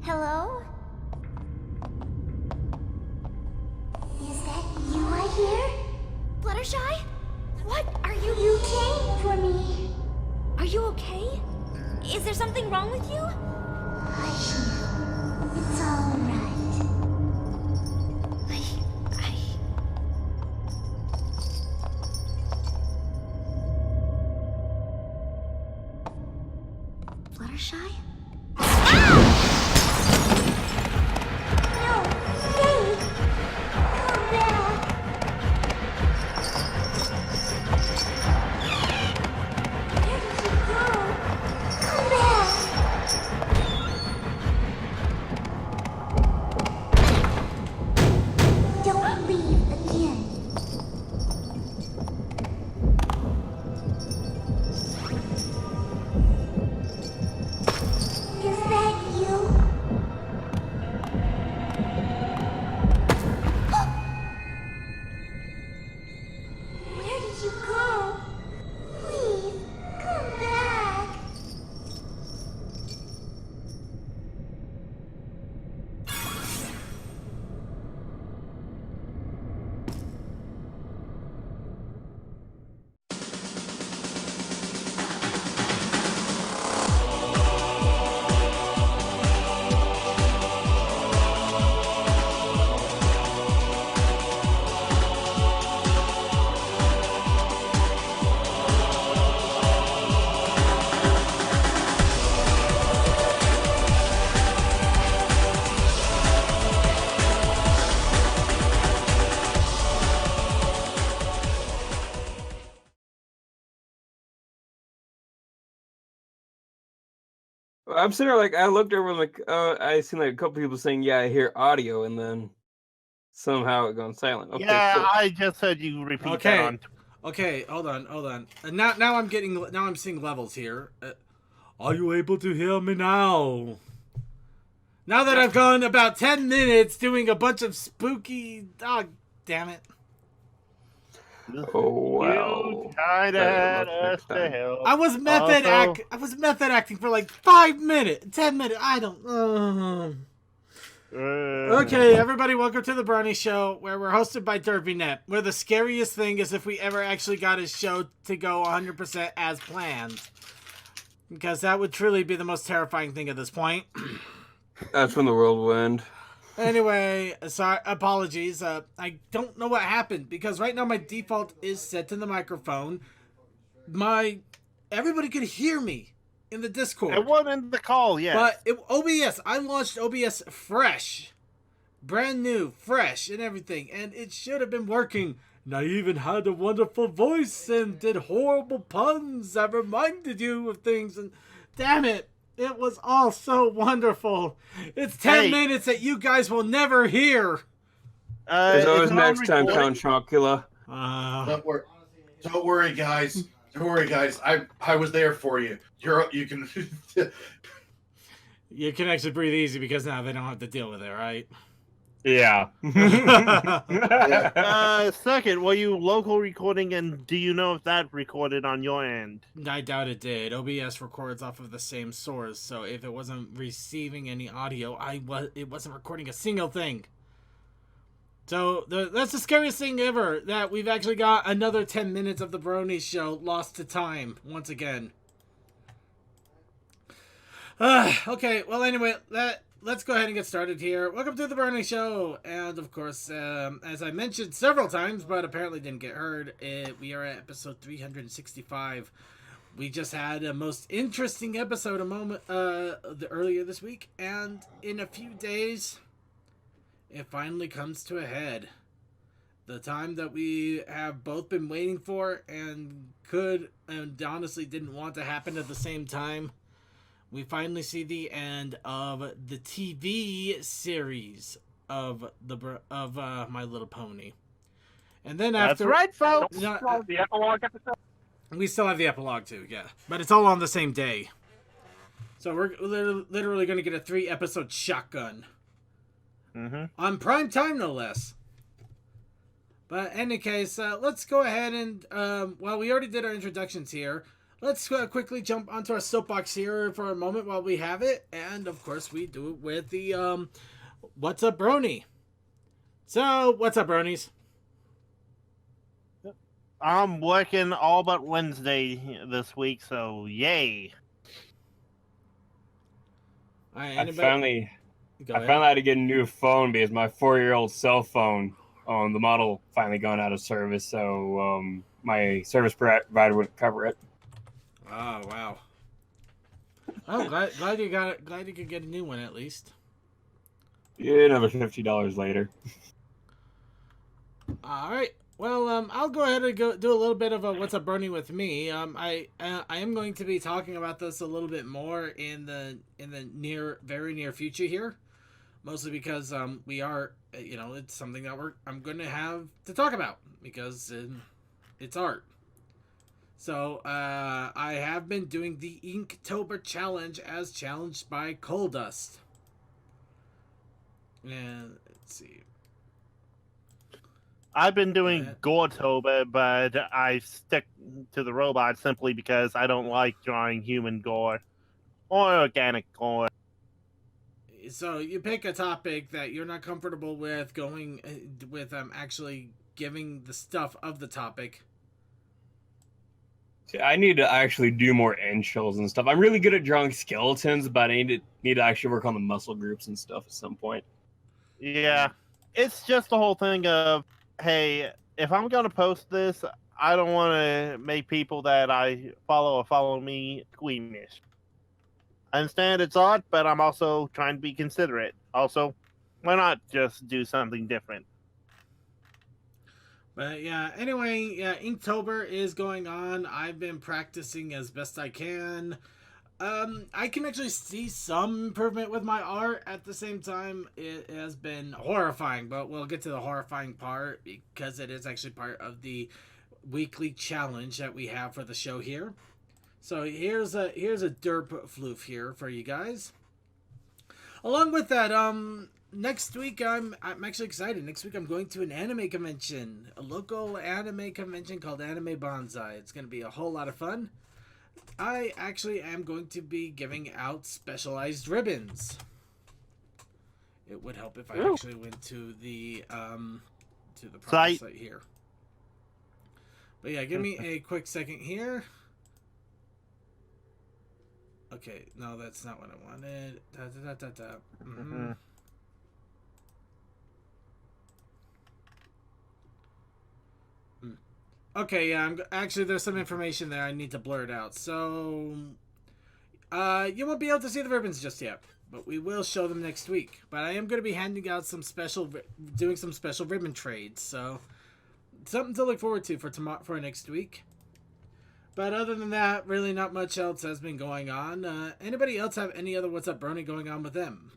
Hello? Is that you I hear? Fluttershy? What are you? You came for me. Are you okay? Is there something wrong with you? Hush now. It's all right. Fluttershy? No! Stay! Come back! Where did you go? Come back! Don't leave again. Is that you? Where did you go? Please, come back. I'm sitting there like I looked over and like I seen like a couple people saying yeah I hear audio and then somehow it gone silent. Okay, Yeah, cool. I just said you repeat that on. Okay, hold on. And now I'm seeing levels here. Are you able to hear me now? Now that I've gone about 10 minutes doing a bunch of spooky... Oh, damn it. Oh wow. You kinda had us to help. I was method acting for like 5 minutes, 10 minutes. I don't. Okay, everybody, welcome to the Brony Show, where we're hosted by DerbyNet. Where the scariest thing is if we ever actually got his show to go 100% as planned, because that would truly be the most terrifying thing at this point. That's when the world will end. Anyway, sorry, apologies. I don't know what happened because right now my default is set to the microphone. Everybody could hear me in the Discord. It wasn't in the call yet. But OBS, I launched OBS fresh, brand new, fresh, and everything, and it should have been working. And I even had a wonderful voice and did horrible puns that reminded you of things. And damn it. It was all so wonderful. It's 10 minutes that you guys will never hear. There's always next time, Count Chocula. Don't worry, guys. Don't worry, guys. I was there for you. You can. You can actually breathe easy because now they don't have to deal with it, right? Yeah. Second, were you local recording, and do you know if that recorded on your end? I doubt it did. OBS records off of the same source, so if it wasn't receiving any audio, it wasn't recording a single thing. So that's the scariest thing ever, that we've actually got another 10 minutes of the Brony Show lost to time once again. Okay, well anyway, let's go ahead and get started here. Welcome to the Brony Show, and of course, as I mentioned several times, but apparently didn't get heard, we are at episode 365. We just had a most interesting episode earlier this week, and in a few days, it finally comes to a head. The time that we have both been waiting for and honestly didn't want to happen at the same time. We finally see the end of the TV series of My Little Pony, and then after that's right, folks. The epilogue episode. We still have the epilogue too, yeah, but it's all on the same day. So we're literally going to get a 3-episode shotgun on prime time, no less. But in any case, let's go ahead and well, we already did our introductions here. let's quickly jump onto our soapbox here for a moment while we have it. And, of course, we do it with the, What's Up, Brony? So, what's up, Bronies? I'm working all but Wednesday this week, so yay. All right, I anybody? finally Go I ahead. found out how to get a new phone because my 4-year-old cell phone, the model finally gone out of service, so my service provider wouldn't cover it. Oh, wow. Oh, glad you got it. Glad you could get a new one at least. Yeah, another $50 later. All right. Well, I'll go ahead and go do a little bit of a what's up, Brony with me. I am going to be talking about this a little bit more in the very near future here, mostly because we are it's something that I'm going to have to talk about because it's art. So I have been doing the Inktober challenge as challenged by Coal Dust. And let's see. I've been doing Yeah. Goretober, but I stick to the robot simply because I don't like drawing human gore or organic gore. So you pick a topic that you're not comfortable with going with actually giving the stuff of the topic. See, I need to actually do more end shells and stuff. I'm really good at drawing skeletons, but I need to actually work on the muscle groups and stuff at some point. Yeah, it's just the whole thing of, hey, if I'm going to post this, I don't want to make people that I follow me squeamish. I understand it's odd, but I'm also trying to be considerate. Also, why not just do something different? But yeah, anyway, yeah, Inktober is going on. I've been practicing as best I can. I can actually see some improvement with my art. At the same time, it has been horrifying, but we'll get to the horrifying part because it is actually part of the weekly challenge that we have for the show here. So here's a derp floof here for you guys. Along with that, next week I'm actually excited. Next week I'm going to an anime convention, a local anime convention called Anime Bonsai. It's going to be a whole lot of fun. I actually am going to be giving out specialized ribbons. It would help if I actually went to the proper site here. But yeah, give me a quick second here. Okay, no, that's not what I wanted. Mm-hmm. Okay, yeah, actually there's some information there I need to blur it out. So, you won't be able to see the ribbons just yet, but we will show them next week. But I am going to be handing out doing some special ribbon trades. So, something to look forward to for next week. But other than that, really not much else has been going on. Anybody else have any other What's Up, Brony going on with them?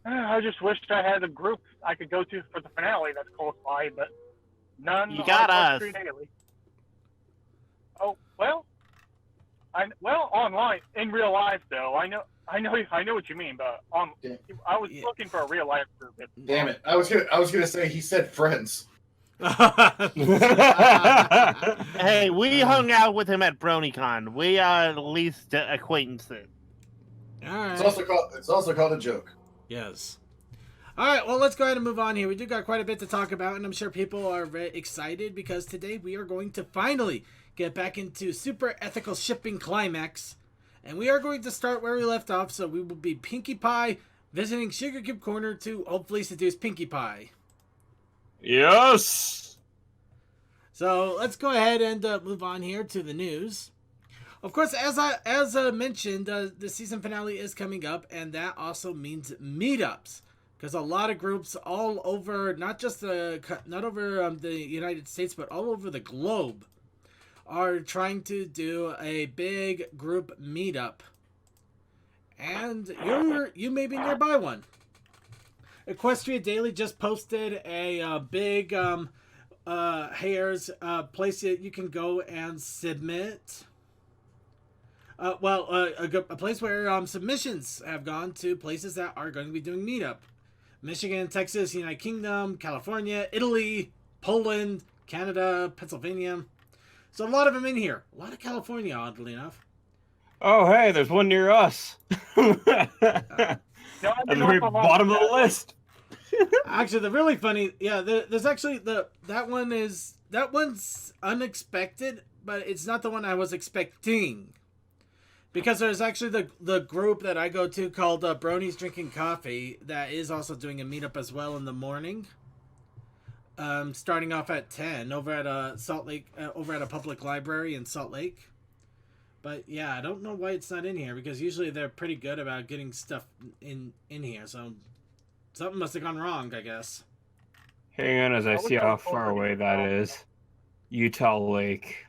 I just wished I had a group I could go to for the finale that's close by, but none. You got on us. Daily. Oh well, online in real life though. I know what you mean, but I was looking for a real life group. Damn it! I was gonna say he said friends. Hey, we hung out with him at BronyCon. We are at least acquaintances. All right. It's also called a joke. Yes. All right, well, let's go ahead and move on here. We do got quite a bit to talk about, and I'm sure people are very excited because today we are going to finally get back into Super Ethical Shipping Climax, and we are going to start where we left off. So we will be Pinkie Pie visiting Sugar Cube Corner to hopefully seduce Pinkie Pie. Yes. So let's go ahead and move on here to the news. Of course, as I mentioned, the season finale is coming up, and that also means meetups, because a lot of groups all over, not over the United States, but all over the globe, are trying to do a big group meetup, and you may be nearby one. Equestria Daily just posted a big place that you can go and submit. A place where submissions have gone to places that are going to be doing meetup. Michigan, Texas, United Kingdom, California, Italy, Poland, Canada, Pennsylvania. So a lot of them in here. A lot of California, oddly enough. Oh, hey, there's one near us. No, At the very bottom of the list. Actually, the really funny, there's actually that one's unexpected, but it's not the one I was expecting. Because there's actually the group that I go to called Brony's Drinking Coffee that is also doing a meetup as well in the morning. Starting off at 10 over at Salt Lake, over at a public library in Salt Lake. But yeah, I don't know why it's not in here, because usually they're pretty good about getting stuff in here. So something must have gone wrong, I guess. Hang on as I see how far away that is. Utah Lake.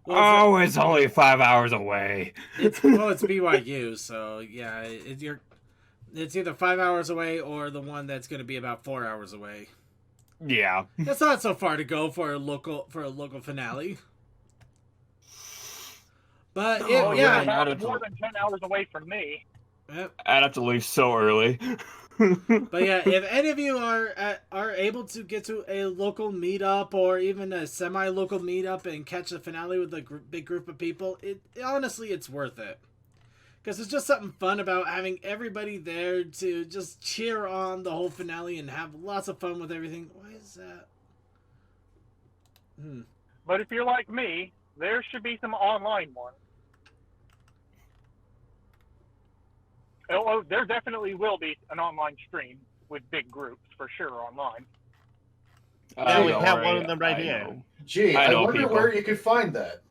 Well, It's only 5 hours away. it's BYU, so yeah, it's either 5 hours away or the one that's going to be about 4 hours away. Yeah. That's not so far to go for a local finale. But about more than 10 hours away from me. Yep. I'd have to leave so early. But yeah, if any of you are able to get to a local meetup or even a semi-local meetup and catch the finale with a big group of people, honestly, it's worth it. Because it's just something fun about having everybody there to just cheer on the whole finale and have lots of fun with everything. Why is that? But if you're like me, there should be some online ones. Oh, there definitely will be an online stream with big groups for sure online. Yeah, we have one of them right here. Gee, I wonder where you could find that.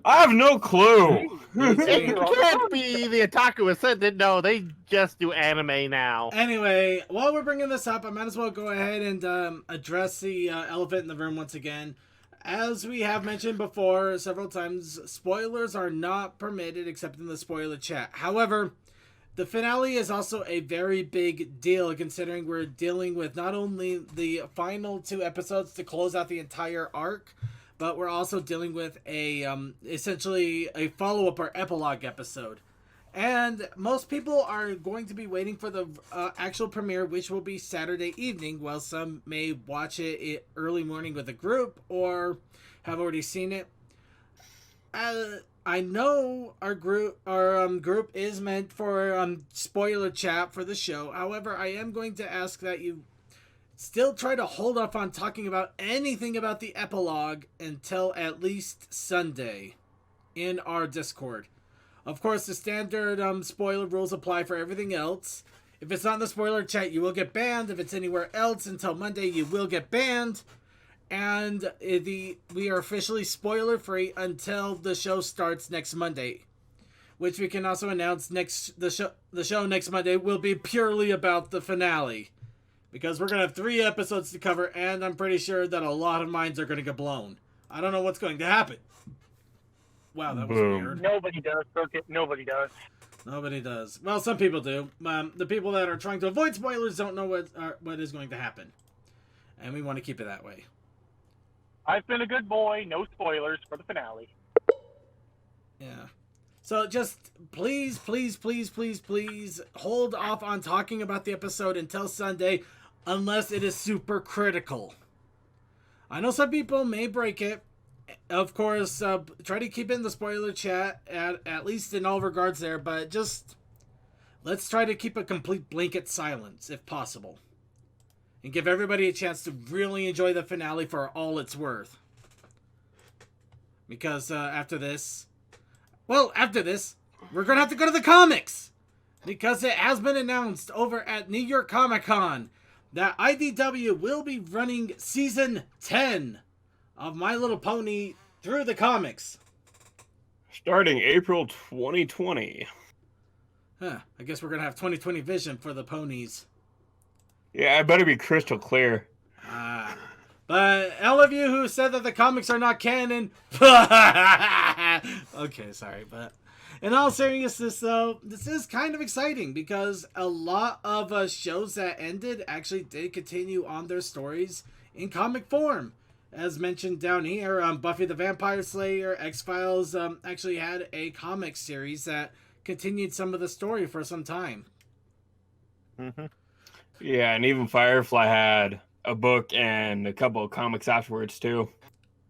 I have no clue. It can't be the Otaku Ascendant. No, they just do anime now. Anyway, while we're bringing this up, I might as well go ahead and address the elephant in the room once again. As we have mentioned before several times, spoilers are not permitted except in the spoiler chat. However, the finale is also a very big deal, considering we're dealing with not only the final 2 episodes to close out the entire arc, but we're also dealing with a essentially a follow-up or epilogue episode. And most people are going to be waiting for the actual premiere, which will be Saturday evening, while some may watch it early morning with a group or have already seen it. I know our group is meant for spoiler chat for the show. However, I am going to ask that you still try to hold off on talking about anything about the epilogue until at least Sunday in our Discord. Of course, the standard spoiler rules apply for everything else. If it's not in the spoiler chat, you will get banned. If it's anywhere else until Monday, you will get banned. And we are officially spoiler free until the show starts next Monday, which we can also announce the show next Monday will be purely about the finale, because we're gonna have 3 episodes to cover, and I'm pretty sure that a lot of minds are gonna get blown. I don't know what's going to happen. Wow, that was weird. Nobody does, Circuit. Nobody does. Nobody does. Well, some people do. The people that are trying to avoid spoilers don't know what is going to happen, and we want to keep it that way. I've been a good boy. No spoilers for the finale. Yeah. So just please, please, please, please, please hold off on talking about the episode until Sunday, unless it is super critical. I know some people may break it. Of course, try to keep it in the spoiler chat, at least in all regards there, but just let's try to keep a complete blanket silence, if possible. And give everybody a chance to really enjoy the finale for all it's worth. Because after this, we're going to have to go to the comics. Because it has been announced over at New York Comic Con that IDW will be running Season 10 of My Little Pony through the comics. Starting April 2020. I guess we're going to have 2020 vision for the ponies. Yeah, I better be crystal clear. But all of you who said that the comics are not canon... Okay, sorry, but... In all seriousness, though, this is kind of exciting because a lot of shows that ended actually did continue on their stories in comic form. As mentioned down here, Buffy the Vampire Slayer, X-Files actually had a comic series that continued some of the story for some time. Mm-hmm. Yeah, and even Firefly had a book and a couple of comics afterwards, too.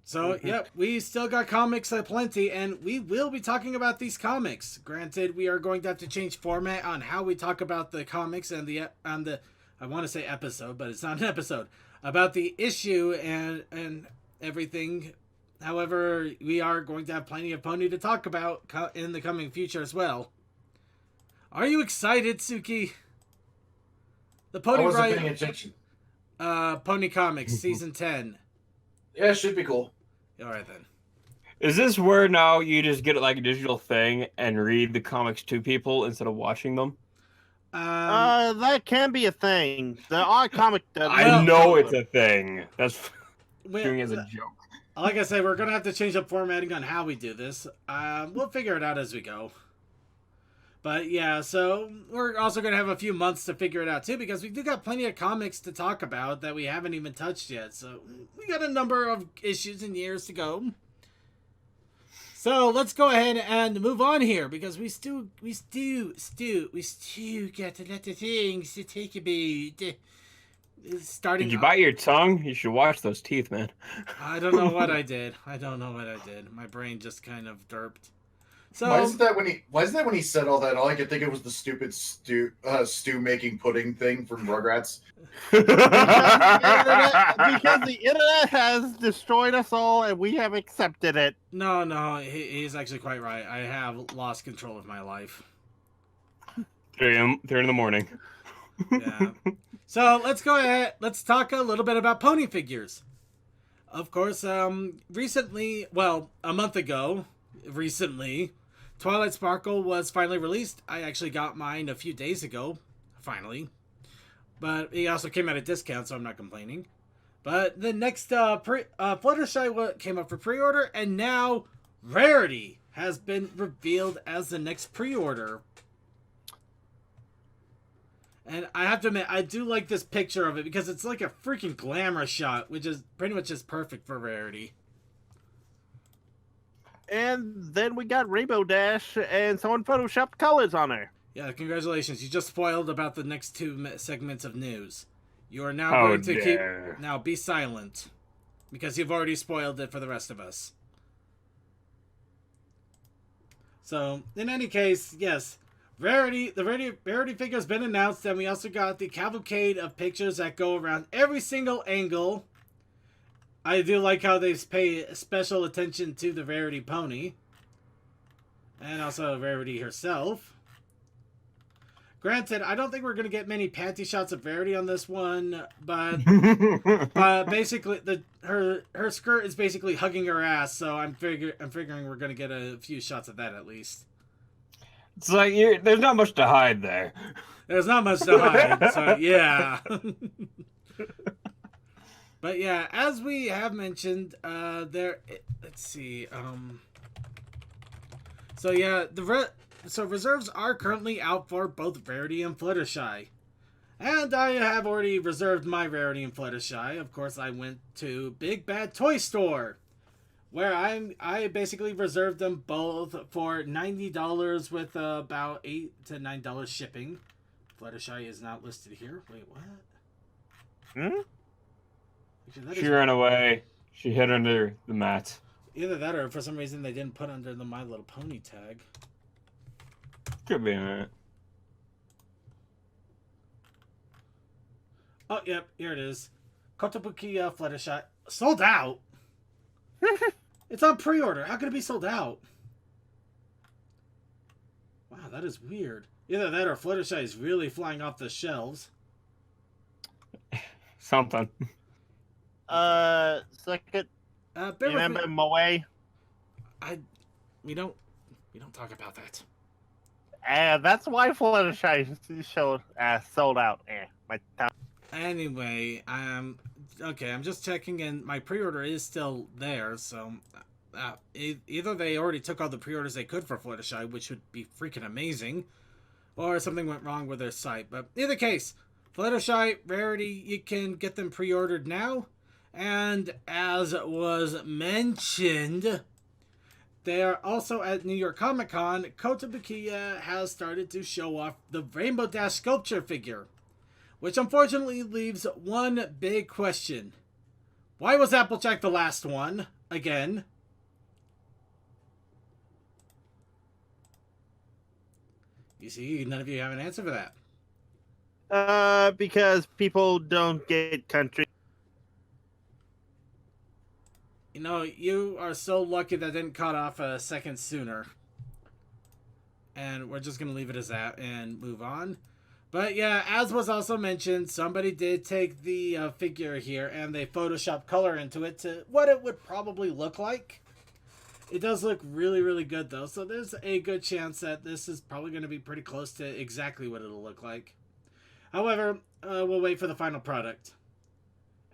So, yep, we still got comics aplenty, and we will be talking about these comics. Granted, we are going to have to change format on how we talk about the comics and the I want to say episode, but it's not an episode, about the issue and everything. However, we are going to have plenty of Pony to talk about in the coming future as well. Are you excited, Suki? The Pony I wasn't paying Ride, attention. Pony Comics, Season 10. Yeah, it should be cool. All right, then. Is this where now you just get like a digital thing and read the comics to people instead of watching them? That can be a thing. The odd comic. I know it's a thing. That's doing it as a joke. Like I said, we're going to have to change up formatting on how we do this. We'll figure it out as we go. But yeah, so we're also going to have a few months to figure it out too, because we do got plenty of comics to talk about that we haven't even touched yet. So we got a number of issues and years to go. So let's go ahead and move on here, because we still got a lot of things to take about. Starting. Did you bite your tongue? You should wash those teeth, man. I don't know what I did. My brain just kind of derped. So Why isn't that when he said all that? All I could think of was the stupid stew making pudding thing from Rugrats. Because the internet has destroyed us all, and we have accepted it. No, he's actually quite right. I have lost control of my life. 3 in the morning. Yeah. So let's go ahead. Let's talk a little bit about pony figures. Of course, recently, well, a month ago, Twilight Sparkle was finally released. I actually got mine a few days ago, finally. But he also came at a discount, so I'm not complaining. But the next Fluttershy came up for pre-order, and now Rarity has been revealed as the next pre-order. And I have to admit, I do like this picture of it, because it's like a freaking glamour shot, which is pretty much just perfect for Rarity. And then we got Rainbow Dash, and someone photoshopped colors on her. Yeah, congratulations. You just spoiled about the next two segments of news. You are now going to keep... Now, be silent. Because you've already spoiled it for the rest of us. So, in any case, yes. The Rarity figure has been announced, and we also got the cavalcade of pictures that go around every single angle. I do like how they pay special attention to the Rarity pony. And also Rarity herself. Granted, I don't think we're going to get many panty shots of Rarity on this one, but basically her skirt is basically hugging her ass, so I'm figuring we're going to get a few shots of that at least. It's like there's not much to hide there. There's not much to hide, so yeah. But yeah, as we have mentioned, let's see. So yeah, reserves are currently out for both Rarity and Fluttershy. And I have already reserved my Rarity and Fluttershy. Of course, I went to Big Bad Toy Store, where I basically reserved them both for $90 with about $8 to $9 shipping. Fluttershy is not listed here. Wait, what? Actually, She ran away. She hid under the mat. Either that, or for some reason they didn't put under the My Little Pony tag. Could be, man. Oh, yep, here it is. Kotobuki Fluttershy. Sold out? It's on pre-order. How could it be sold out? Wow, that is weird. Either that or Fluttershy is really flying off the shelves. Something. Second. Bear with Remember me. Moe? We don't talk about that. That's why Fluttershy sold out. My time. Anyway, okay, I'm just checking, and my pre-order is still there, so either they already took all the pre-orders they could for Fluttershy, which would be freaking amazing, or something went wrong with their site. But either case, Fluttershy, Rarity, you can get them pre-ordered now, and as was mentioned, they are also at New York Comic Con. Kotobukiya has started to show off the Rainbow Dash sculpture figure, which unfortunately leaves one big question. Why was Applejack the last one? again? You see, none of you have an answer for that. Because people don't get country. You know, you are so lucky that didn't cut off a second sooner. And we're just going to leave it as that and move on. But yeah, as was also mentioned, somebody did take the figure here and they photoshopped color into it to what it would probably look like. It does look really, really good though. So there's a good chance that this is probably going to be pretty close to exactly what it'll look like. However, we'll wait for the final product.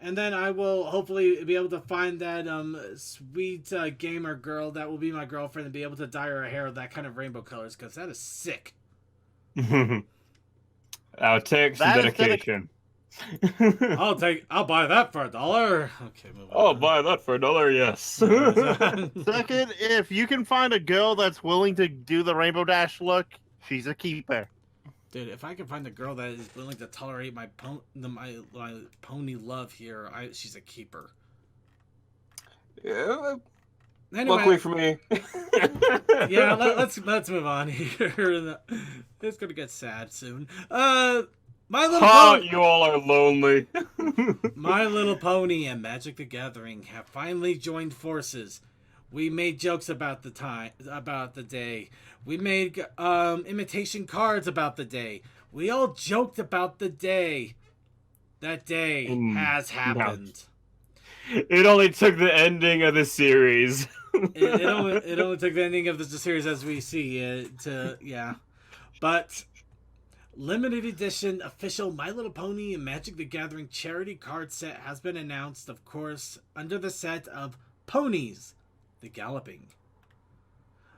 And then I will hopefully be able to find that sweet gamer girl that will be my girlfriend and be able to dye her hair that kind of rainbow colors, because that is sick. I'll take some That is dedication. I'll buy that for $1. Okay, move on. I'll buy that for $1, yes. Second, if you can find a girl that's willing to do the Rainbow Dash look, she's a keeper. Dude, if I can find a girl that is willing to tolerate my pony love here, she's a keeper. Yeah, Anyway, luckily for me. yeah, let's move on here. It's gonna get sad soon. My Little Pony, You all are lonely. My Little Pony and Magic the Gathering have finally joined forces. We made jokes about the day. We made imitation cards about the day. We all joked about the day. That day has happened. It only took the ending of the series. it only took the ending of the series as we see it but limited edition official My Little Pony and Magic the Gathering charity card set has been announced, of course, under the set of Ponies the Galloping.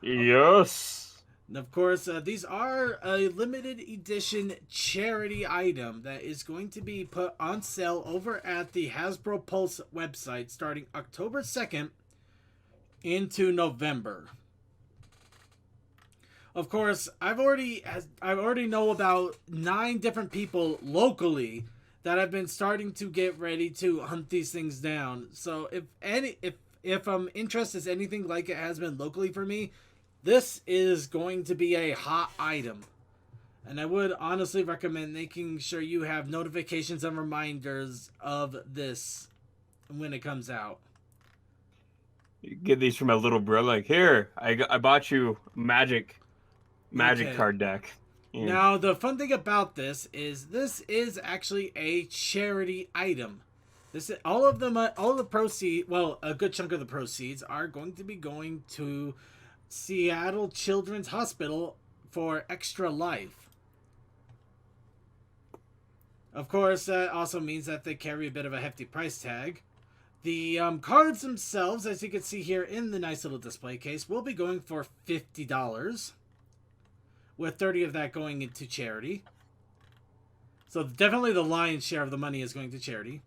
Yes. And of course, these are a limited edition charity item that is going to be put on sale over at the Hasbro Pulse website starting October 2nd into November. Of course, I already know about 9 different people locally that have been starting to get ready to hunt these things down. So if interest is anything like it has been locally for me, this is going to be a hot item. And I would honestly recommend making sure you have notifications and reminders of this when it comes out. You get these from my little bro. Like, here, I bought you magic Okay. card deck. Yeah. Now, the fun thing about this is actually a charity item. All of the proceeds, well, a good chunk of the proceeds are going to be going to Seattle Children's Hospital for Extra Life. Of course, that also means that they carry a bit of a hefty price tag. The cards themselves, as you can see here in the nice little display case, will be going for $50, with 30 of that going into charity. So definitely the lion's share of the money is going to charity.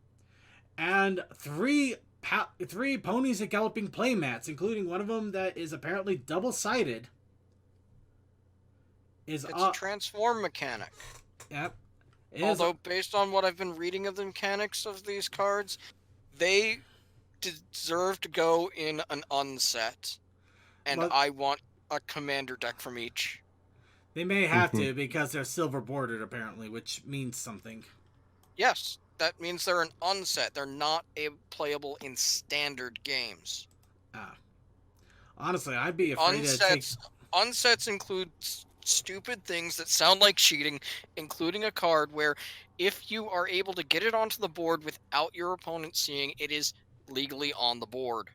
And three Ponies at Galloping playmats, including one of them that is apparently double-sided. It's a transform mechanic. Yep. Although, based on what I've been reading of the mechanics of these cards, they deserve to go in an unset. And I want a commander deck from each. They may have to because they're silver bordered, apparently, which means something. Yes, that means they're an unset. They're not playable in standard games. Honestly, I'd be afraid to take... Unsets include stupid things that sound like cheating, including a card where if you are able to get it onto the board without your opponent seeing, it is legally on the board.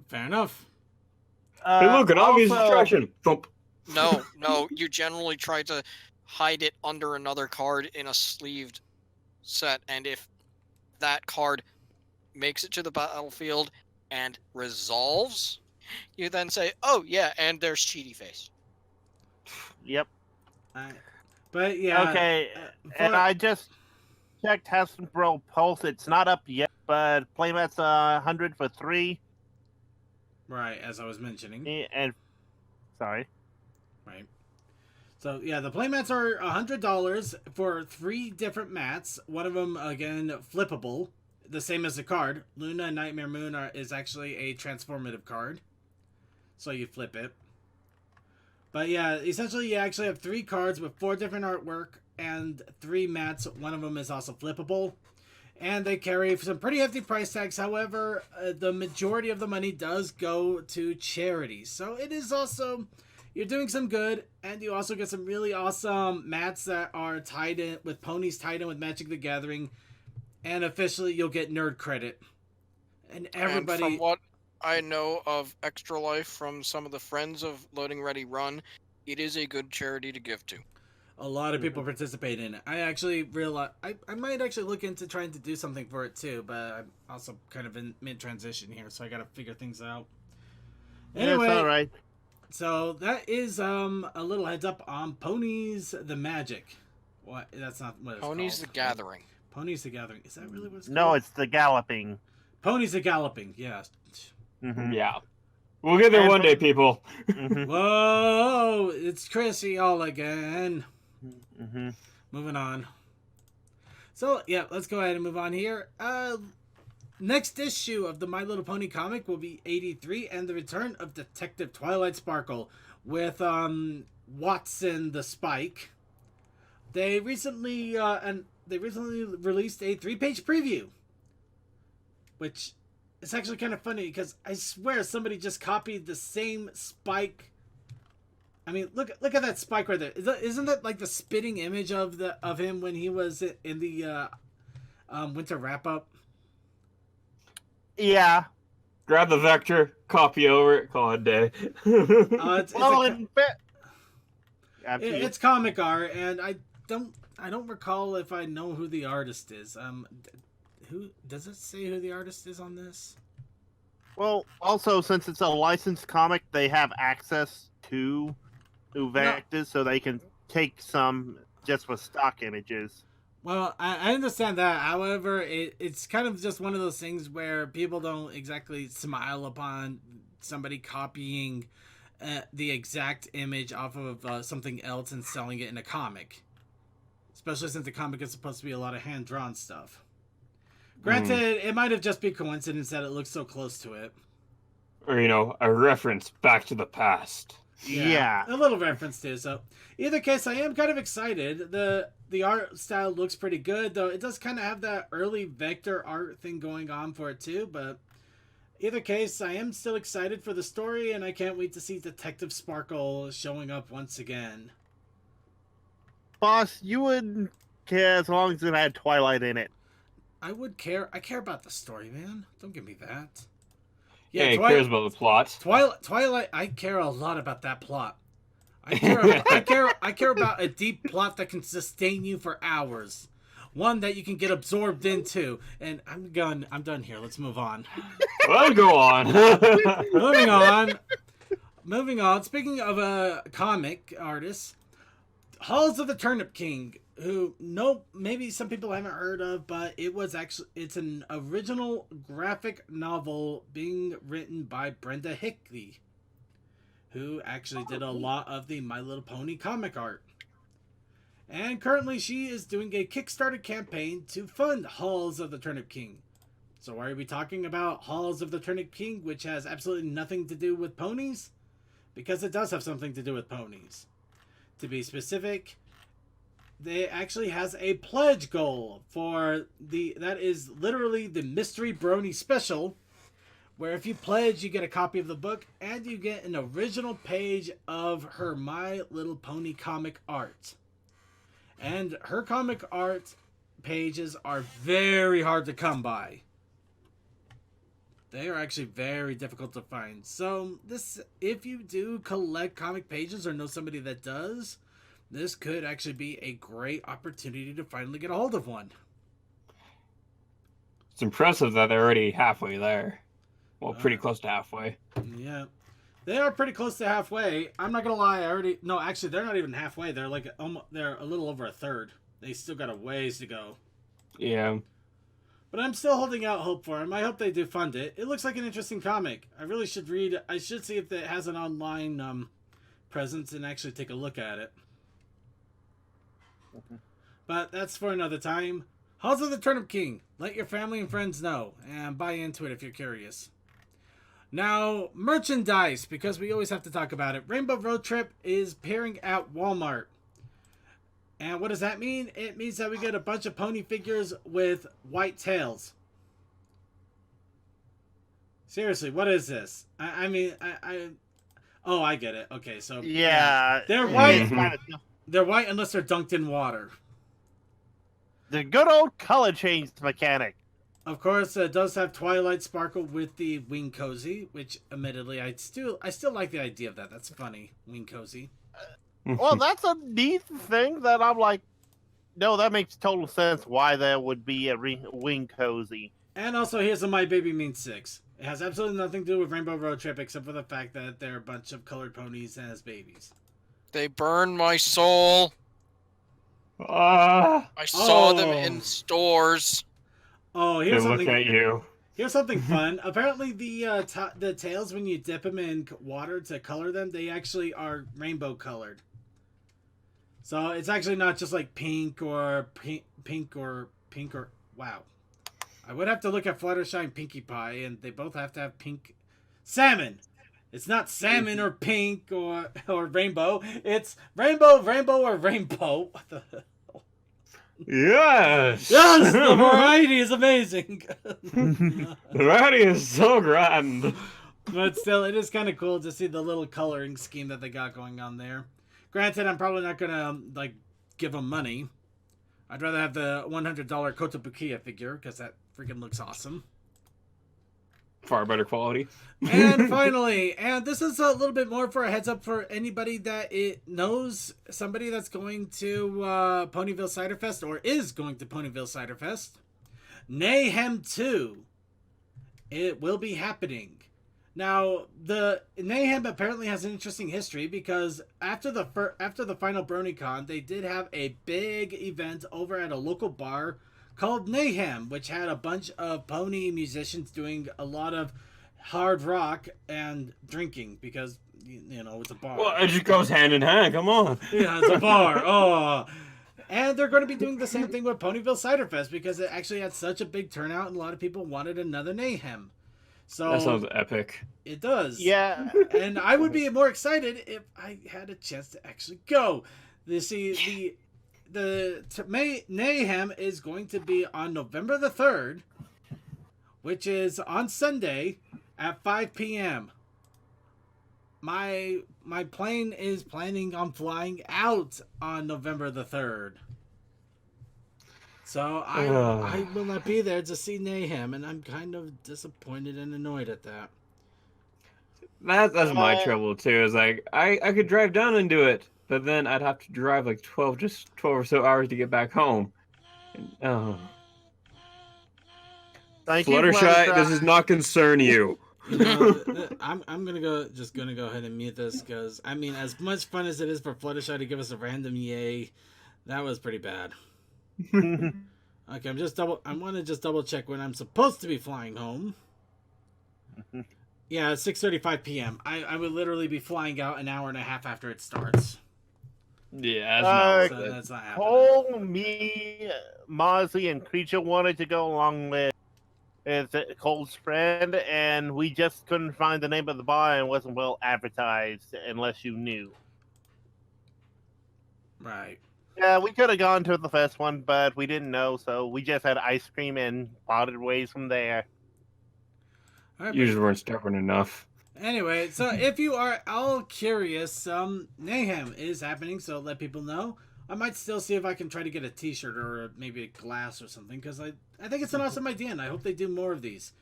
Fair enough. Hey, look, an obvious distraction. Thump. No, you generally try to hide it under another card in a sleeved set, and if that card makes it to the battlefield and resolves, you then say, oh yeah, and there's Cheaty Face. Yep. But yeah. Okay, and I just checked Hasbro Pulse. It's not up yet, but playmat's 100 for 3. Right, as I was mentioning. And sorry. Right. So yeah, the playmats are $100 for 3 different mats. One of them, again, flippable. the same as the card. Luna and Nightmare Moon is actually a transformative card. So you flip it. But yeah, essentially you actually have 3 cards with 4 different artwork and 3 mats. One of them is also flippable. And they carry some pretty hefty price tags. However, the majority of the money does go to charity. So it is also, you're doing some good. And you also get some really awesome mats that are tied in with ponies tied in with Magic the Gathering. And officially you'll get nerd credit. And everybody... And from what I know of Extra Life from some of the friends of Loading Ready Run, it is a good charity to give to. A lot of people participate in it. I actually realize I might actually look into trying to do something for it too, but I'm also kind of in mid-transition here, so I gotta figure things out. Anyway, It's all right. so that is a little heads up on Ponies the Magic. What? That's not what it's Ponies called. the Gathering. Ponies the Gathering. Is that really what it's called? No, it's the galloping. Ponies the Galloping. Yeah. Mhm. Yeah. We'll get there And one day, people. Mhm. Whoa! It's Chrissy all again. Mhm. Moving on. So, yeah, let's go ahead and move on here. Next issue of the My Little Pony comic will be 83, and the return of Detective Twilight Sparkle with Watson the Spike. They recently released a 3-page preview, which is actually kind of funny because I swear somebody just copied the same Spike. I mean, look at that Spike right there. Isn't that like the spitting image of him when he was in the winter wrap up? Yeah. Grab the vector, copy over it, call it a day. It's comic art, and I don't recall if I know who the artist is. Who does it say who the artist is on this? Well, also since it's a licensed comic, they have access to vectors, so they can take some just with stock images. Well, I understand that. However, it's kind of just one of those things where people don't exactly smile upon somebody copying the exact image off of something else and selling it in a comic. Especially since the comic is supposed to be a lot of hand-drawn stuff. Granted, it might have just been coincidence that it looks so close to it. Or, a reference back to the past. Yeah. A little reference to. So, either case, I am kind of excited. The art style looks pretty good, though it does kind of have that early vector art thing going on for it too. But either case, I am still excited for the story, and I can't wait to see Detective Sparkle showing up once again. Boss, you wouldn't care as long as it had Twilight in it. I would care. I care about the story, man. Don't give me that. Yeah, he cares about the plot. Twilight. I care a lot about that plot. I care about a deep plot that can sustain you for hours. One that you can get absorbed into. And I'm done here. Let's move on. Well, go on. Moving on. Speaking of a comic artist, Halls of the Turnip King, who maybe some people haven't heard of, but it's an original graphic novel being written by Brenda Hickey, who actually did a lot of the My Little Pony comic art. And currently she is doing a Kickstarter campaign to fund Halls of the Turnip King. So why are we talking about Halls of the Turnip King, which has absolutely nothing to do with ponies? Because it does have something to do with ponies. To be specific, they actually has a pledge goal that is literally the Mystery Brony special, where if you pledge, you get a copy of the book and you get an original page of her My Little Pony comic art. And her comic art pages are very hard to come by. They are actually very difficult to find. So if you do collect comic pages or know somebody that does, this could actually be a great opportunity to finally get a hold of one. It's impressive that they're already halfway there. Well, pretty close to halfway. Yeah. They are pretty close to halfway. I'm not going to lie. Actually, they're not even halfway. They're they're a little over a third. They still got a ways to go. Yeah. But I'm still holding out hope for them. I hope they do fund it. It looks like an interesting comic. I really should read it. I should see if it has an online presence and actually take a look at it. But that's for another time. Halls of the Turnip King. Let your family and friends know, and buy into it if you're curious. Now, merchandise, because we always have to talk about it. Rainbow Road Trip is appearing at Walmart. And what does that mean? It means that we get a bunch of pony figures with white tails. Seriously, what is this? Oh, I get it. Okay, so Yeah. they're white. Mhm. They're white unless they're dunked in water. The good old color change mechanic. Of course, it does have Twilight Sparkle with the Wing Cozy, which, admittedly, I still like the idea of that. That's funny, Wing Cozy. Well, that's a neat thing that I'm like, no, that makes total sense why there would be a wing cozy. And also, here's a My Baby Means 6. It has absolutely nothing to do with Rainbow Road Trip except for the fact that they're a bunch of colored ponies as babies. They burn my soul. Ah, I saw them in stores. Oh, they here's look something. at you. Here's something fun. Apparently, the tails, when you dip them in water to color them, they actually are rainbow colored. So it's actually not just like pink or wow. I would have to look at Fluttershy and Pinkie Pie, and they both have to have pink salmon. It's not salmon or pink or rainbow. It's rainbow, or rainbow. What the hell? Yes. Yes, the variety is amazing. The variety is so grand. But still, it is kind of cool to see the little coloring scheme that they got going on there. Granted, I'm probably not gonna give them money. I'd rather have the $100 Kotobukiya figure because that freaking looks awesome. Far better quality. And finally, and this is a little bit more for a heads up for anybody that knows somebody that's going to Ponyville Cider Fest or is going to Ponyville Cider Fest. Mayhem 2. It will be happening. Now, the Mayhem apparently has an interesting history because after the final BronyCon, they did have a big event over at a local bar called Mayhem, which had a bunch of pony musicians doing a lot of hard rock and drinking because, it's a bar. Well, it just goes hand in hand. Come on. Yeah, it's a bar. Oh. And they're going to be doing the same thing with Ponyville Cider Fest because it actually had such a big turnout and a lot of people wanted another Mayhem. So That sounds epic. It does. Yeah. And I would be more excited if I had a chance to actually go. You see, Mayhem is going to be on November the 3rd, which is on Sunday at 5 p.m. My plane is planning on flying out on November the 3rd. So I will not be there to see Mayhem, and I'm kind of disappointed and annoyed at that. That's my trouble too. Is like I could drive down and do it, but then I'd have to drive like 12 or so hours to get back home. And, Thank you, Fluttershy, this does not concern you. I'm gonna go ahead and mute this because as much fun as it is for Fluttershy to give us a random yay, that was pretty bad. Okay, I want to just double check when I'm supposed to be flying home. Yeah, it's 6:35 p.m. I would literally be flying out an hour and a half after it starts. Yeah, That's not happening. Me, Mozzie, and Creature wanted to go along with Cole's friend, and we just couldn't find the name of the bar and it wasn't well advertised unless you knew. Right. Yeah, we could have gone to the first one, but we didn't know, so we just had ice cream and parted ways from there. Right, You just weren't stubborn enough. Anyway, so if you are all curious, Mayhem is happening, so let people know. I might still see if I can try to get a t-shirt or maybe a glass or something, because I think it's an awesome idea, and I hope they do more of these.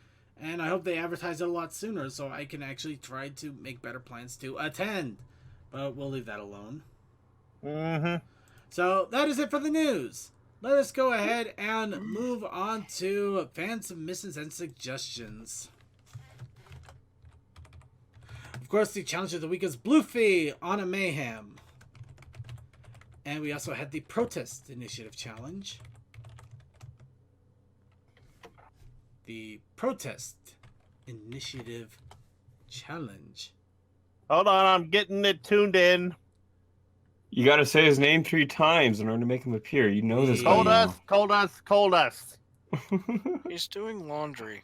And I hope they advertise it a lot sooner, so I can actually try to make better plans to attend. But we'll leave that alone. Mm-hmm. So that is it for the news. Let us go ahead and move on to fan submissions and suggestions. Of course, the challenge of the week is Bluefy on a Mayhem. And we also had the Protest Initiative Challenge. The Protest Initiative Challenge. Hold on, I'm getting it tuned in. You gotta say his name 3 times in order to make him appear. You know this by Coldust, now. Coldust, Coldust. He's doing laundry.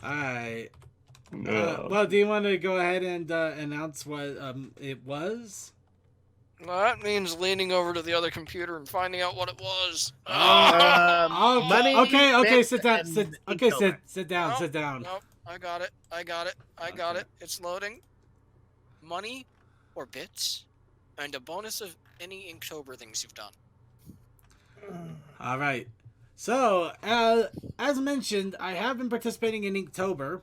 Alright. No. Well, do you want to go ahead and announce what it was? Well, that means leaning over to the other computer and finding out what it was. Money, Okay, bits, sit down. and Sit down. Nope, Sit down. Nope, I got it. I got it. It's loading. Money or bits, and a bonus of any Inktober things you've done. All right. So, as mentioned, I have been participating in Inktober,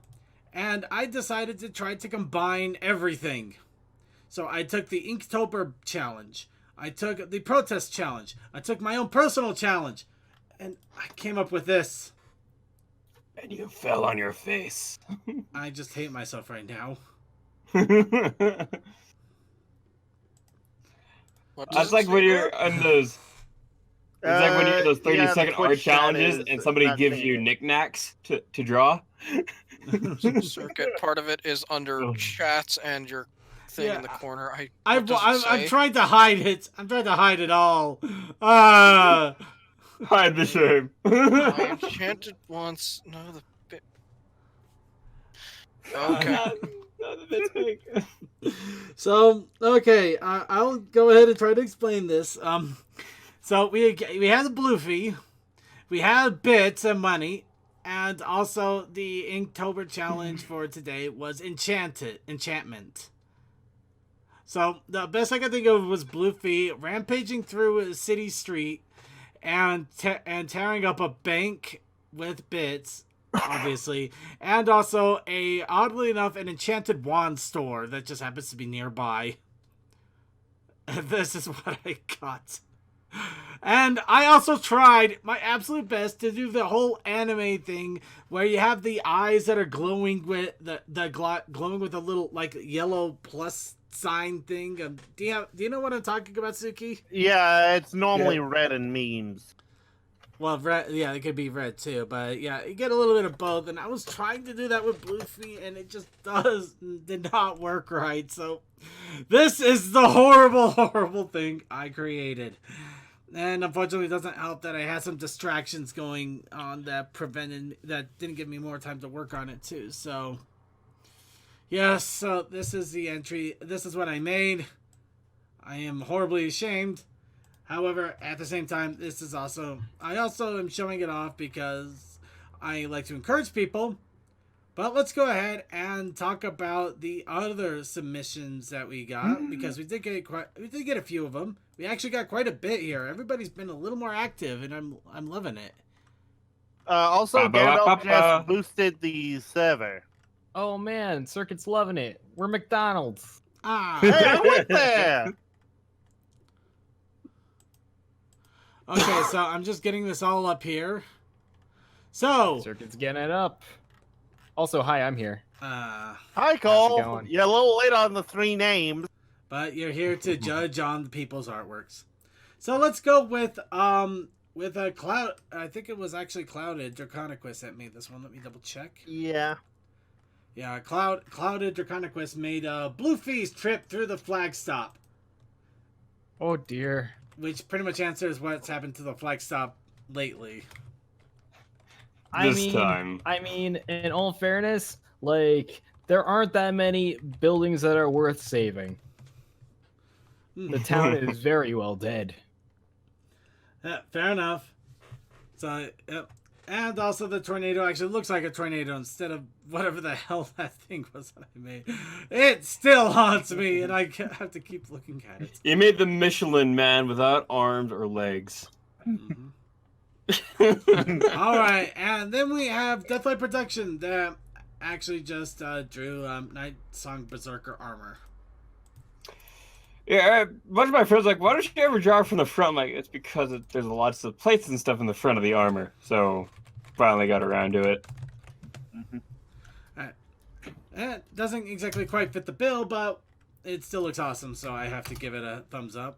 and I decided to try to combine everything. So I took the Inktober challenge. I took the protest challenge. I took my own personal challenge. And I came up with this. And you fell on your face. I just hate myself right now. What That's does it like say when there? you're on those. It's like when you do those 30-second Twitch art chat challenges is and somebody not gives saying you it. knickknacks to draw. Circuit part of it is under Oh. chats and your thing Yeah, in the corner. I'm say? trying to hide it. I'm trying to hide it all. Ah. Hide the shame. I enchanted once. No, the bit. Okay. No, the bit's big. So, okay, I'll go ahead and try to explain this. So we had the blue fee, we had bits and money, and also the Inktober challenge for today was enchantment. So the best I could think of was blue fee rampaging through a city street and tearing up a bank with bits, obviously, and also oddly enough an enchanted wand store that just happens to be nearby. This is what I got. And I also tried my absolute best to do the whole anime thing where you have the eyes that are glowing with glowing with a little like yellow plus sign thing. Do you know what I'm talking about, Suki? Yeah, it's normally red in memes. Well, red, yeah, it could be red too, but yeah, you get a little bit of both. And I was trying to do that with Bluefy, and it just did not work right. So this is the horrible thing I created. And unfortunately, it doesn't help that I had some distractions going on that didn't give me more time to work on it too. So yes, so this is the entry. This is what I made. I am horribly ashamed. However, at the same time, I also am showing it off because I like to encourage people. But let's go ahead and talk about the other submissions that we got, because we did get a few of them. We actually got quite a bit here. Everybody's been a little more active, and I'm loving it. Also, Gandalf just boosted the server. Oh man, Circuit's loving it. We're McDonald's. Ah. Hey, I went there. Okay, so I'm just getting this all up here. So Circuit's getting it up. Also, hi, I'm here. Hi, How's it Cole. going? You're a little late on the 3 names. but you're here to judge on the people's artworks. So let's go with a Cloud. I think it was actually Clouded Draconiquist sent me this one. Let me double check. Yeah. Yeah, Clouded Draconiquist made a Bluefy's trip through the flag stop, Oh dear. which pretty much answers what's happened to the flag stop lately. I mean, in all fairness, like there aren't that many buildings that are worth saving. The town is very well dead. Yeah, fair enough. So, yep. And also the tornado actually looks like a tornado instead of whatever the hell that thing was that I made. It still haunts me, and I have to keep looking at it. You made the Michelin Man without arms or legs. Mm-hmm. All right, and then we have Deathlight Production that actually just drew Night Song Berserker armor. Yeah, a bunch of my friends were like, why don't you ever draw from the front? I'm like, it's because there's lots of plates and stuff in the front of the armor. So finally got around to it. It doesn't exactly quite fit the bill, but it still looks awesome, so I have to give it a thumbs up.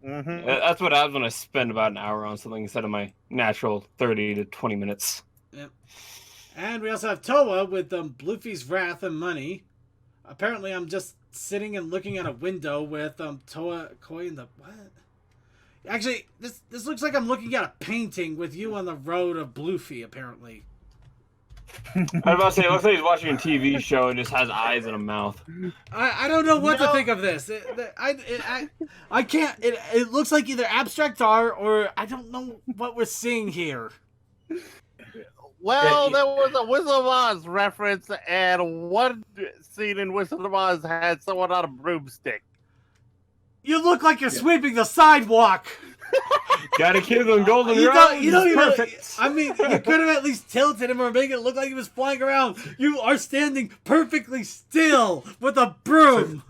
Mm-hmm. That's what happens when I spend about an hour on something instead of my natural 30 to 20 minutes. Yep. And we also have Toa with Bluffy's Wrath and Money. Apparently, I'm just sitting and looking at a window with Toa, Koi, and the what? Actually, this looks like I'm looking at a painting with you on the road of Bluffy. Apparently. I was about to say, it looks like he's watching a TV show and just has eyes and a mouth. I don't know what to think of this. I can't. It looks like either abstract art or I don't know what we're seeing here. Well, there was a Wizard of Oz reference, and one scene in Wizard of Oz had someone on a broomstick. You look like you're sweeping the sidewalk. Gotta keep them golden You roads. don't even. Perfect. I mean, you could have at least tilted him or make it look like he was flying around. You are standing perfectly still with a broom.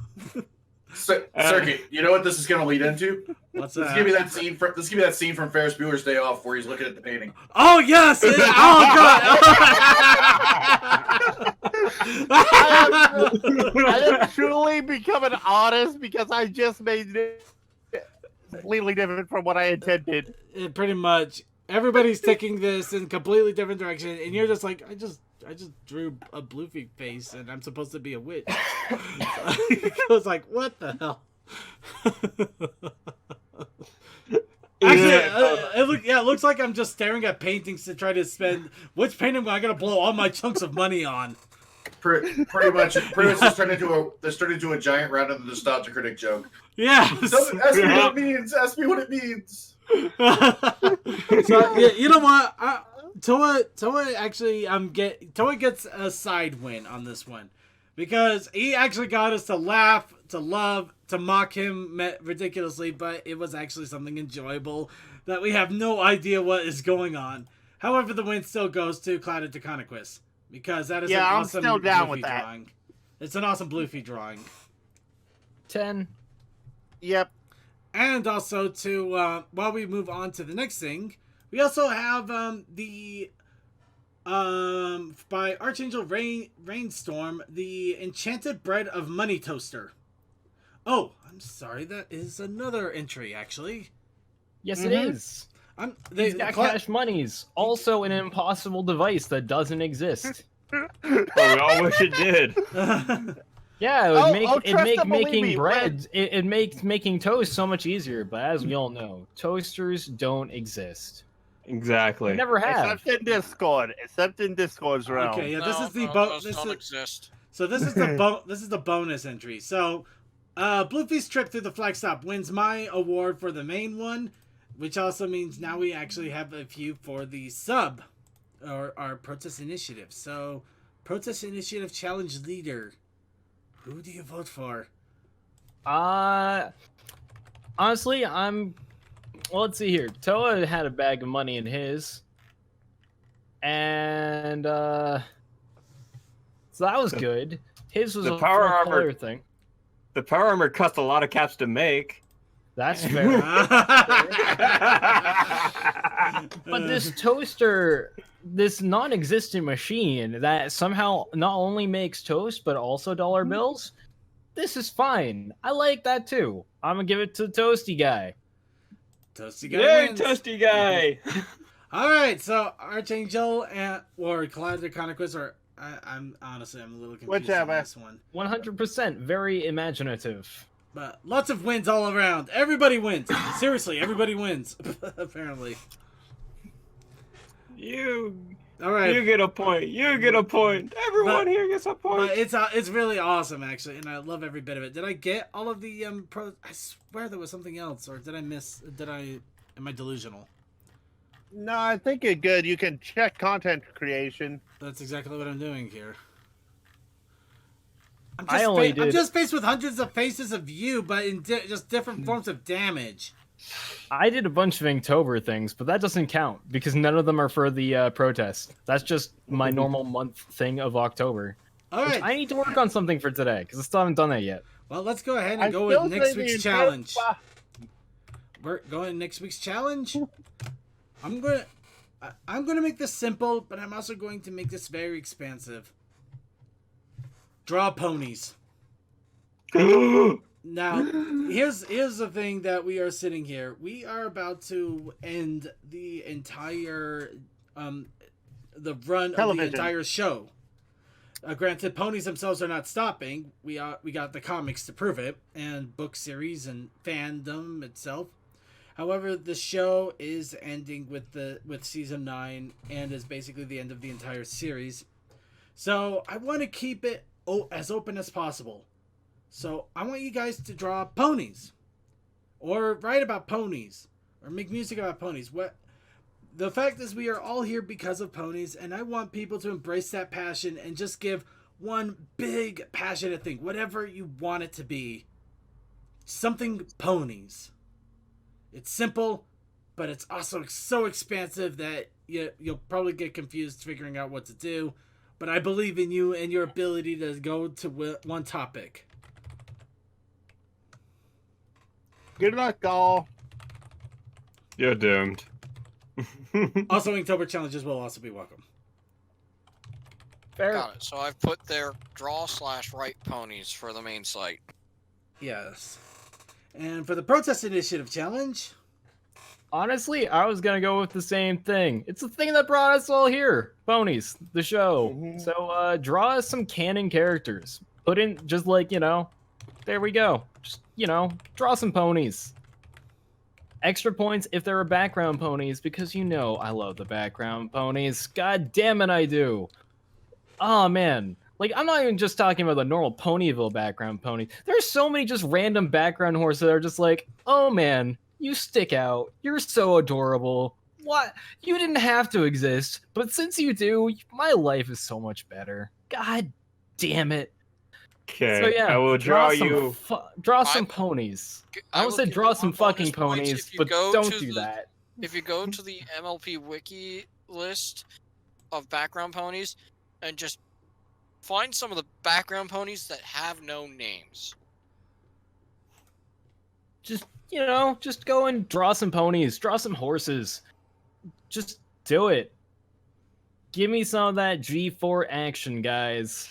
Circuit, you know what this is going to lead into? What's that? Let's give me that scene from Ferris Bueller's Day Off where he's looking at the painting. Oh yes! Oh god! I am truly becoming honest because I just made it completely different from what I intended. Pretty much, everybody's taking this in completely different direction, and you're just like, I just drew a Bluffy face, and I'm supposed to be a witch. I was like, what the hell? Actually, it looks like I'm just staring at paintings to try to spend which painting am I gonna blow all my chunks of money on. Pretty much, this turned into a giant round of the nostalgia critic joke. Yeah. Ask me what it means. Ask me what it means. So yeah, you know what? Toa actually Toa gets a side win on this one because he actually got us to laugh, to love, to mock him ridiculously, but it was actually something enjoyable that we have no idea what is going on. However, the win still goes to Clouded Deconquist because that is an awesome I'm still down Bluffy with that. drawing. It's an awesome Bluffy drawing. 10. Yep. And also to while we move on to the next thing, we also have by Archangel Rainstorm, the Enchanted Bread of Money Toaster. Oh, I'm sorry, that is another entry actually. Yes, it is. He's got cash monies. Also an impossible device that doesn't exist. Oh, we all wish it did. Yeah, it makes making toast so much easier, but as we all know, toasters don't exist. Exactly. They never have. Except in Discord's realm. Okay, yeah, this is the don't exist. So this is the bonus entry. So Bluffy's trip through the flag stop wins my award for the main one, which also means now we actually have a few for the sub or our protest initiative. So protest initiative challenge leader. Who do you vote for? Honestly, well, let's see here. Toa had a bag of money in his. And, so that was good. His was the a power full armor color thing. The power armor cost a lot of caps to make. That's fair. But this toaster, this non-existent machine that somehow not only makes toast, but also dollar bills, this is fine. I like that too. I'm gonna give it to the Toasty Guy. Toasty Guy Yay, wins. Toasty Guy! Alright, so Archangel or Clouded Deconquist, or I'm honestly, I'm a little confused on this one. 100%, very imaginative. But lots of wins all around. Everybody wins. Seriously, everybody wins. Apparently. All right. You get a point. You get a point. Everyone here gets a point. But it's really awesome actually, and I love every bit of it. Did I get all of the I swear there was something else, or did I miss? Am I delusional? No, I think you're good. You can check content creation. That's exactly what I'm doing here. I'm just faced with hundreds of faces of you, but in just different forms of damage. I did a bunch of Inktober things, but that doesn't count because none of them are for the protest. That's just my normal month thing of October. All right. I need to work on something for today because I still haven't done that yet. Well, let's go ahead and go with next week's challenge. We're going next week's challenge. I'm gonna make this simple, but I'm also going to make this very expansive. Draw ponies. Now, here's the thing that we are sitting here. We are about to end the entire run of the Television. entire show. Granted, ponies themselves are not stopping. We got the comics to prove it, and book series and fandom itself. However, the show is ending with season 9 and is basically the end of the entire series. So I want to keep it as open as possible. So I want you guys to draw ponies, or write about ponies, or make music about ponies. The fact is, we are all here because of ponies, and I want people to embrace that passion and just give one big passionate thing, whatever you want it to be. Something ponies. It's simple, but it's also so expansive that you'll probably get confused figuring out what to do. But I believe in you and your ability to go to one topic. Good luck, all. You're doomed. Also, Inktober challenges will also be welcome. Fair. Got it. So I've put their draw/write ponies for the main site. Yes. And for the Protest Initiative challenge, Honestly, I was gonna go with the same thing. It's the thing that brought us all here. Ponies, the show. Mhm. So draw us some canon characters. Put in just like, there we go. Just, draw some ponies. Extra points if there are background ponies, because I love the background ponies. God damn it, I do. Oh man. Like, I'm not even just talking about the normal Ponyville background ponies. There's so many just random background horses that are just like, oh man, you stick out. You're so adorable. What? You didn't have to exist, but since you do, my life is so much better. God damn it. Okay, So yeah, I will draw some you. draw some ponies. I will almost said give draw you some bonus fucking points ponies, if you but go don't to do the- that. If you go to the MLP wiki list of background ponies and just find some of the background ponies that have no names. Just just go and draw some ponies, draw some horses. Just do it. Give me some of that G4 action, guys.